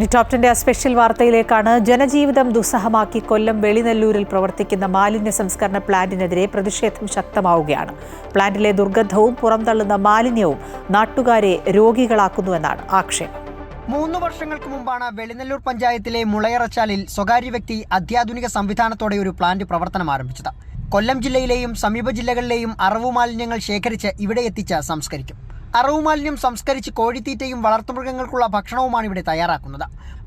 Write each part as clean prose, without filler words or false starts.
Top 10 special വാർത്തയിലേക്കാണ്. ജനജീവിതം ദുസ്സഹമാക്കി കൊല്ലം വെളിനെല്ലൂരിൽ പ്രവർത്തിക്കുന്ന മാലിന്യ സംസ്കരണ പ്ലാന്റിനെതിരെ പ്രതിഷേധം ശക്തമാവുകയാണ്. പ്ലാന്റിലെ ദുർഗന്ധവും പുറംതള്ളുന്ന മാലിന്യവും നാട്ടുകാരെ രോഗികളാക്കുന്നുവെന്നാണ് ആക്ഷേപം. 3 വർഷങ്ങൾക്ക് മുമ്പാണ് വെളിനെല്ലൂർ പഞ്ചായത്തിലെ മുളയറച്ചാലിൽ സ്വകാര്യ വ്യക്തി അത്യാധുനിക സംവിധാനത്തോടെ ഒരു പ്ലാന്റ് പ്രവർത്തനം ആരംഭിച്ചത്. കൊല്ലം ജില്ലയിലെയും സമീപ ജില്ലകളിലെയും അറവു മാലിന്യങ്ങൾ ശേഖരിച്ച് ഇവിടെ എത്തിച്ച് സംസ്കരിക്കും. അറവു മാലിന്യം സംസ്കരിച്ച് കോഴിത്തീറ്റയും വളർത്തുമൃഗങ്ങൾക്കുള്ള ഭക്ഷണവുമാണ് ഇവിടെ തയ്യാറാക്കുന്നത്.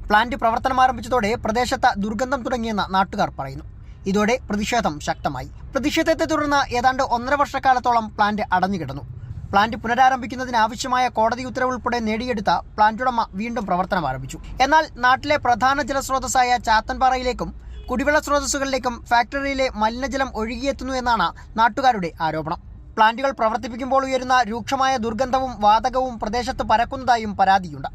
പ്ലാന്റ് പ്രവർത്തനം ആരംഭിച്ചതോടെ പ്രദേശത്ത് ദുർഗന്ധം തുടങ്ങിയെന്ന് നാട്ടുകാർ പറയുന്നു. ഇതോടെ പ്രതിഷേധം ശക്തമായി. പ്രതിഷേധത്തെ തുടർന്ന് ഏതാണ്ട് 1.5 വർഷക്കാലത്തോളം പ്ലാന്റ് അടഞ്ഞുകിടന്നു. പ്ലാന്റ് പുനരാരംഭിക്കുന്നതിനാവശ്യമായ കോടതി ഉത്തരവ് ഉൾപ്പെടെ നേടിയെടുത്ത പ്ലാന്റ് ഉടമ വീണ്ടും പ്രവർത്തനം ആരംഭിച്ചു. എന്നാൽ നാട്ടിലെ പ്രധാന ജലസ്രോതസ്സായ ചാത്തൻപാറയിലേക്കും കുടിവെള്ള സ്രോതസ്സുകളിലേക്കും ഫാക്ടറിയിലെ മലിനജലം ഒഴുകിയെത്തുന്നു എന്നാണ് നാട്ടുകാരുടെ ആരോപണം. പ്ലാന്റുകൾ പ്രവർത്തിപ്പിക്കുമ്പോൾ ഉയരുന്ന രൂക്ഷമായ ദുർഗന്ധവും വാതകവും പ്രദേശത്ത് പരക്കുന്നതായും പരാതിയുണ്ട്.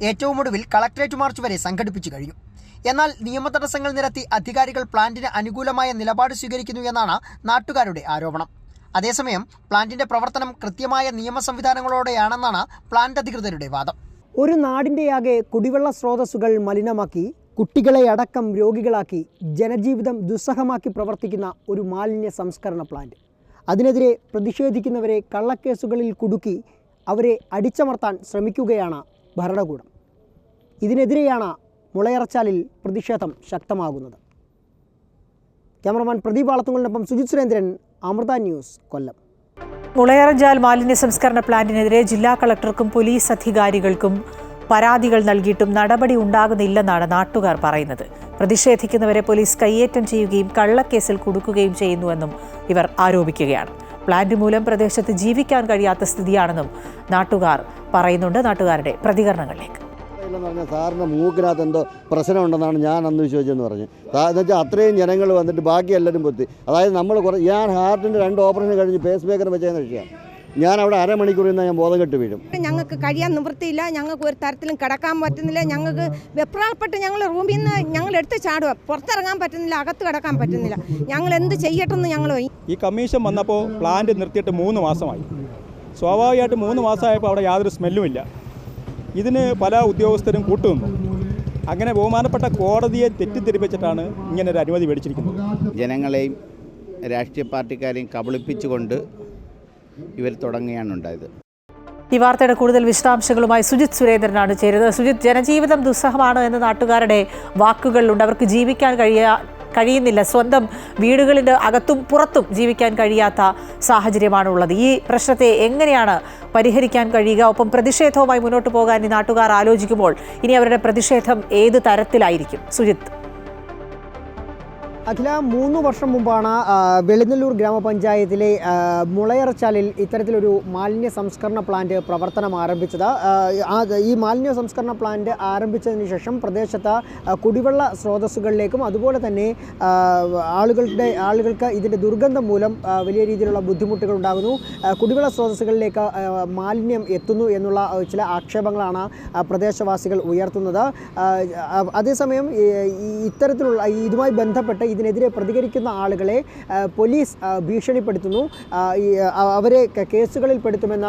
ഏറ്റവും ഒടുവിൽ കളക്ടറേറ്റ് മാർച്ച് വരെ സംഘടിപ്പിച്ചു കഴിഞ്ഞു. എന്നാൽ നിയമതടസ്സങ്ങൾ നിരത്തി അധികാരികൾ പ്ലാന്റിന് അനുകൂലമായ നിലപാട് സ്വീകരിക്കുന്നു എന്നാണ് നാട്ടുകാരുടെ ആരോപണം. അതേസമയം പ്ലാന്റിന്റെ പ്രവർത്തനം കൃത്യമായ നിയമ സംവിധാനങ്ങളോടെയാണെന്നാണ് പ്ലാന്റ് അധികൃതരുടെ വാദം. ഒരു നാടിൻ്റെയാകെ കുടിവെള്ള സ്രോതസ്സുകൾ മലിനമാക്കി കുട്ടികളെ അടക്കം രോഗികളാക്കി ജനജീവിതം ദുസ്സഹമാക്കി പ്രവർത്തിക്കുന്ന ഒരു മാലിന്യ സംസ്കരണ പ്ലാന്റ്. അതിനെതിരെ പ്രതിഷേധിക്കുന്നവരെ കള്ളക്കേസുകളിൽ കുടുക്കി അവരെ അടിച്ചമർത്താൻ ശ്രമിക്കുകയാണ് ഭരണകൂടം. ഇതിനെതിരെയാണ് മുളയറച്ചാലിൽ പ്രതിഷേധം ശക്തമാകുന്നത്. ക്യാമറമാൻ പ്രദീപ് വാളത്തുങ്കലിനൊപ്പം സുജിത് സുരേന്ദ്രൻ, അമൃത ന്യൂസ്, കൊല്ലം. മുളയറച്ചാൽ മാലിന്യ സംസ്കരണ പ്ലാന്റിനെതിരെ ജില്ലാ കളക്ടർക്കും പോലീസ് അധികാരികൾക്കും പരാതികൾ നൽകിയിട്ടും നടപടി ഉണ്ടാകുന്നില്ലെന്നാണ് നാട്ടുകാർ പറയുന്നത്. പ്രതിഷേധിക്കുന്നവരെ പോലീസ് കയ്യേറ്റം ചെയ്യുകയും കള്ളക്കേസിൽ കുടുക്കുകയും ചെയ്യുന്നുവെന്നും ഇവർ ആരോപിക്കുകയാണ്. പ്ലാന്റ് മൂലം പ്രദേശത്ത് ജീവിക്കാൻ കഴിയാത്ത സ്ഥിതിയാണെന്നും നാട്ടുകാർ പറയുന്നുണ്ട്. നാട്ടുകാരുടെ പ്രതികരണങ്ങളിലേക്ക്. സാറിൻ്റെ മൂക്കിനകത്ത് എന്തോ പ്രശ്നമുണ്ടെന്നാണ് ഞാൻ അന്ന് വിശ്വസിച്ചെന്ന് പറഞ്ഞു. എന്നുവെച്ചാൽ അത്രയും ജനങ്ങൾ വന്നിട്ട് ബാക്കി എല്ലാവരും പൊത്തി. അതായത് ഞാൻ ഹാർട്ടിൻ്റെ 2 ഓപ്പറേഷൻ കഴിഞ്ഞ് പേസ് മേക്കർ വെച്ചതെന്ന് വെച്ചാൽ ഞാൻ അവിടെ അരമണിക്കൂറിൽ നിന്ന് ഞാൻ ബോധം കെട്ട് വീഴും. ഞങ്ങൾക്ക് കഴിയാൻ നിവൃത്തിയില്ല. ഞങ്ങൾക്ക് ഒരു തരത്തിലും കിടക്കാൻ പറ്റുന്നില്ല. ഞങ്ങൾക്ക് വെപ്രാളപ്പെട്ട് ഞങ്ങൾ റൂമിൽ നിന്ന് ഞങ്ങൾ എടുത്ത് ചാടുക. പുറത്തിറങ്ങാൻ പറ്റുന്നില്ല, അകത്ത് കിടക്കാൻ പറ്റുന്നില്ല. ഞങ്ങൾ എന്ത് ചെയ്യട്ടെന്ന് ഞങ്ങൾ ഈ കമ്മീഷൻ വന്നപ്പോൾ പ്ലാന്റ് നിർത്തിയിട്ട് 3 മാസമായി. സ്വാഭാവികമായിട്ട് 3 മാസമായപ്പോൾ അവിടെ യാതൊരു സ്മെല്ലുമില്ല. ഇതിന് പല ഉദ്യോഗസ്ഥരും കൂട്ടുനിന്നു. അങ്ങനെ ബഹുമാനപ്പെട്ട കോടതിയെ തെറ്റിദ്ധരിപ്പിച്ചിട്ടാണ് ഇങ്ങനൊരു അനുമതി മേടിച്ചിരിക്കുന്നത്. ജനങ്ങളെയും രാഷ്ട്രീയ പാർട്ടിക്കാരെയും കബളിപ്പിച്ചുകൊണ്ട് ഇവർ തുടങ്ങുകയാണ് ഉണ്ടായത്. ഈ വാർത്തയുടെ കൂടുതൽ വിശദാംശങ്ങളുമായി സുജിത് സുരേന്ദ്രനാണ് ചേരുന്നത്. സുജിത്, ജനജീവിതം ദുസ്സഹമാണ് എന്ന് നാട്ടുകാരുടെ വാക്കുകളിലുണ്ട്. അവർക്ക് ജീവിക്കാൻ കഴിയുന്നില്ല. സ്വന്തം വീടുകളിൻ്റെ അകത്തും പുറത്തും ജീവിക്കാൻ കഴിയാത്ത സാഹചര്യമാണ് ഉള്ളത്. ഈ പ്രശ്നത്തെ എങ്ങനെയാണ് പരിഹരിക്കാൻ കഴിയുക? ഒപ്പം പ്രതിഷേധവുമായി മുന്നോട്ട് പോകാൻ ഈ നാട്ടുകാർ ആലോചിക്കുമ്പോൾ ഇനി അവരുടെ പ്രതിഷേധം ഏത് തരത്തിലായിരിക്കും? സുജിത്ത്. അഖില, 3 വർഷം മുമ്പാണ് വെളിനെല്ലൂർ ഗ്രാമപഞ്ചായത്തിലെ മുളയറച്ചാലിൽ ഇത്തരത്തിലൊരു മാലിന്യ സംസ്കരണ പ്ലാന്റ് പ്രവർത്തനം ആരംഭിച്ചത്. ഈ മാലിന്യ സംസ്കരണ പ്ലാന്റ് ആരംഭിച്ചതിന് ശേഷം പ്രദേശത്ത് കുടിവെള്ള സ്രോതസ്സുകളിലേക്കും അതുപോലെ തന്നെ ആളുകൾക്ക് ഇതിൻ്റെ ദുർഗന്ധം മൂലം വലിയ രീതിയിലുള്ള ബുദ്ധിമുട്ടുകൾ ഉണ്ടാകുന്നു. കുടിവെള്ള സ്രോതസ്സുകളിലേക്ക് മാലിന്യം എത്തുന്നു എന്നുള്ള ചില ആക്ഷേപങ്ങളാണ് പ്രദേശവാസികൾ ഉയർത്തുന്നത്. അതേസമയം ഇത്തരത്തിലുള്ള ഇതുമായി ബന്ധപ്പെട്ട് ഇതിനെതിരെ പ്രതികരിക്കുന്ന ആളുകളെ പോലീസ് ഭീഷണിപ്പെടുത്തുന്നു. അവരെ കേസുകളിൽ പെടുത്തുമെന്ന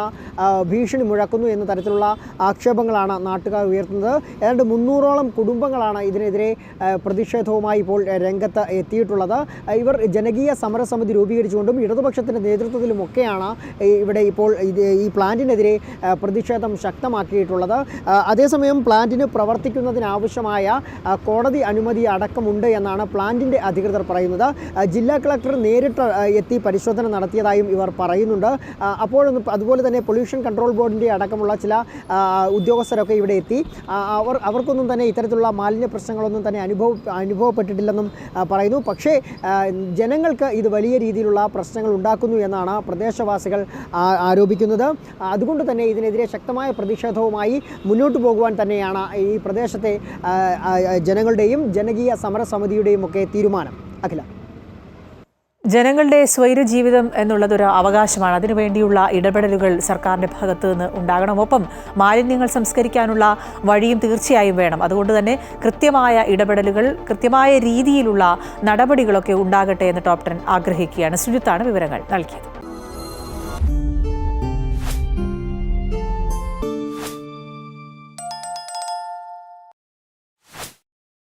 ഭീഷണി മുഴക്കുന്നു എന്ന തരത്തിലുള്ള ആക്ഷേപങ്ങളാണ് നാട്ടുകാർ ഉയർത്തുന്നത്. ഏതാണ്ട് 300ഓളം കുടുംബങ്ങളാണ് ഇതിനെതിരെ പ്രതിഷേധവുമായി ഇപ്പോൾ രംഗത്ത് എത്തിയിട്ടുള്ളത്. ഇവർ ജനകീയ സമരസമിതി രൂപീകരിച്ചുകൊണ്ടും ഇടതുപക്ഷത്തിൻ്റെ നേതൃത്വത്തിലുമൊക്കെയാണ് ഇവിടെ ഇപ്പോൾ ഈ പ്ലാന്റിനെതിരെ പ്രതിഷേധം ശക്തമാക്കിയിട്ടുള്ളത്. അതേസമയം പ്ലാന്റിന് പ്രവർത്തിക്കുന്നതിനാവശ്യമായ കോടതി അനുമതി അടക്കമുണ്ട് എന്നാണ് പ്ലാന്റിൻ്റെ അധികൃതർ പറയുന്നത്. ജില്ലാ കളക്ടർ നേരിട്ട് എത്തി പരിശോധന നടത്തിയതായും ഇവർ പറയുന്നുണ്ട്. അതുപോലെ തന്നെ പൊല്യൂഷൻ കൺട്രോൾ ബോർഡിൻ്റെ അടക്കമുള്ള ചില ഉദ്യോഗസ്ഥരൊക്കെ ഇവിടെ എത്തി. അവർക്കൊന്നും തന്നെ ഇത്തരത്തിലുള്ള മാലിന്യ പ്രശ്നങ്ങളൊന്നും തന്നെ അനുഭവപ്പെട്ടിട്ടില്ലെന്നും പറയുന്നു. പക്ഷേ ജനങ്ങൾക്ക് ഇത് വലിയ രീതിയിലുള്ള പ്രശ്നങ്ങൾ ഉണ്ടാക്കുന്നു എന്നാണ് പ്രദേശവാസികൾ ആരോപിക്കുന്നത്. അതുകൊണ്ട് തന്നെ ഇതിനെതിരെ ശക്തമായ പ്രതിഷേധവുമായി മുന്നോട്ട് പോകുവാൻ തന്നെയാണ് ഈ പ്രദേശത്തെ ജനങ്ങളുടെയും ജനകീയ സമരസമിതിയുടെയും ഒക്കെ തീരുമാനം. അഖില, ജനങ്ങളുടെ സ്വൈരജീവിതം എന്നുള്ളതൊരു അവകാശമാണ്. അതിനുവേണ്ടിയുള്ള ഇടപെടലുകൾ സർക്കാരിൻ്റെ ഭാഗത്ത് നിന്ന് ഉണ്ടാകണം. ഒപ്പം മാലിന്യങ്ങൾ സംസ്കരിക്കാനുള്ള വഴിയും തീർച്ചയായും വേണം. അതുകൊണ്ട് തന്നെ കൃത്യമായ ഇടപെടലുകൾ, കൃത്യമായ രീതിയിലുള്ള നടപടികളൊക്കെ ഉണ്ടാകട്ടെ എന്ന് ടോപ് 10 ആഗ്രഹിക്കുകയാണ്. സുജിത്താണ് വിവരങ്ങൾ നൽകിയത്.